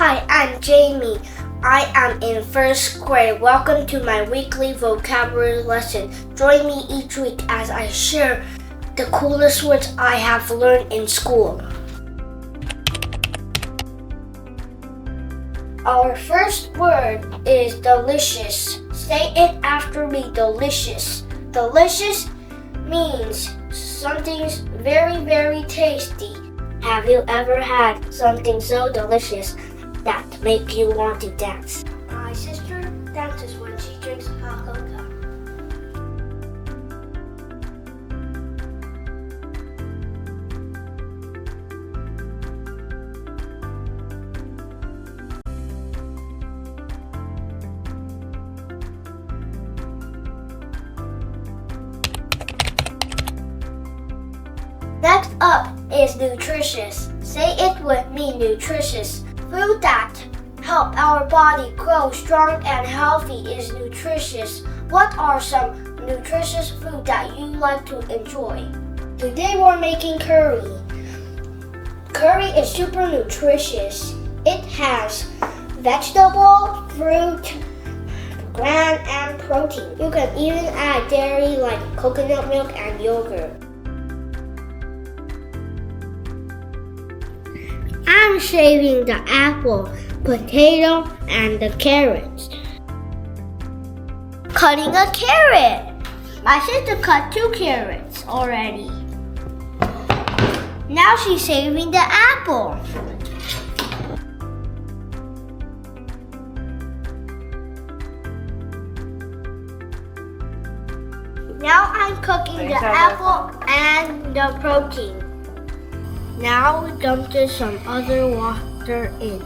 Hi, I'm Jamie. I am in first grade. Welcome to my weekly vocabulary lesson. Join me each week as I share the coolest words I have learned in school. Our first word is delicious. Say it after me, delicious. Delicious means something's very, very tasty. Have you ever had something so delicious that make you want to dance? My sister dances when she drinks hot cocoa. Next up is nutritious. Say it with me, nutritious. Food that help our body grow strong and healthy is nutritious. What are some nutritious food that you like to enjoy? Today we're making curry. Curry is super nutritious. It has vegetable, fruit, gland, and protein. You can even add dairy like coconut milk and yogurt. I'm shaving the apple, potato, and the carrots. Cutting a carrot. My sister cut 2 carrots already. Now she's shaving the apple. Now I'm cooking the apple and the protein. Now we dump some other water in.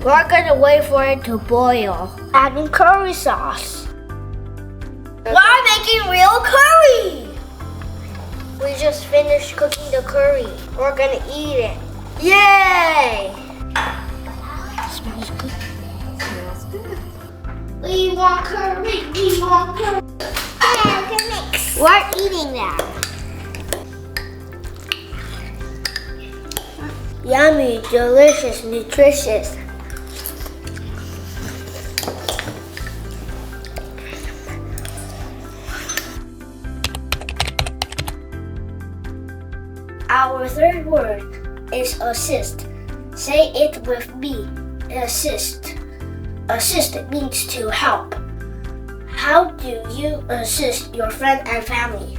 We're gonna wait for it to boil. Adding curry sauce. We're making real curry! We just finished cooking the curry. We're gonna eat it. Yay! Smells good. Smells good. We want curry. We want curry. Yeah, good mix. We're eating that. Yummy, delicious, nutritious. Our third word is assist. Say it with me. Assist. Assist means to help. How do you assist your friend and family?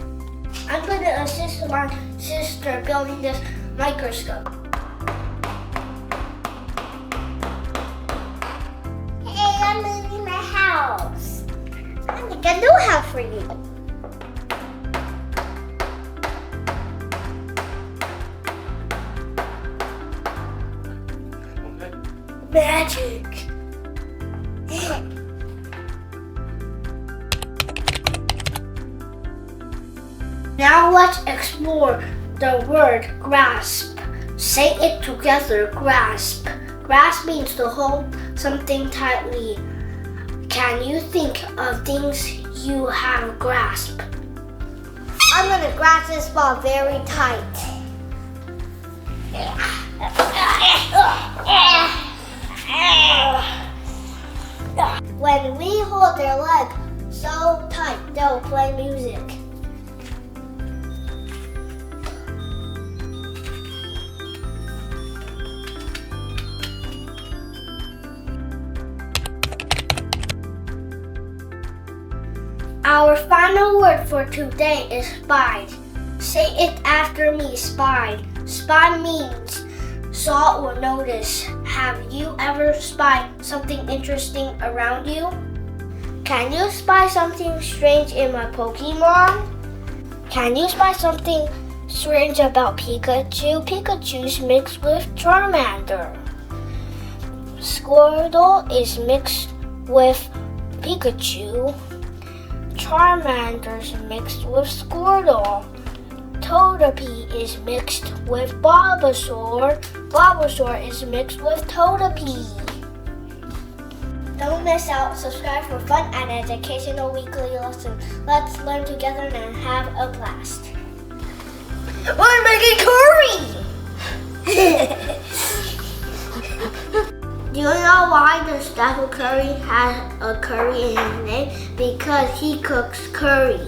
I'm going to assist my sister building this microscope. Hey, I'm moving my house. I think I do have for you. Magic. Now let's explore the word grasp. Say it together, grasp. Grasp means to hold something tightly. Can you think of things you have grasped? I'm gonna grasp this ball very tight. When we hold their leg so tight, they'll play music. Our final word for today is spied. Say it after me, spied. Spied means saw or notice. Have you ever spied something interesting around you? Can you spy something strange in my Pokemon? Can you spy something strange about Pikachu? Pikachu's mixed with Charmander. Squirtle is mixed with Pikachu. Charmander's mixed with Squirtle. Togepi is mixed with Bulbasaur. Bulbasaur is mixed with Togepi. Don't Don't miss out. Subscribe for fun and educational weekly lessons. Let's learn together and have a blast. We're making curry! Do you know why the Stephen Curry has a curry in his name? Because he cooks curry.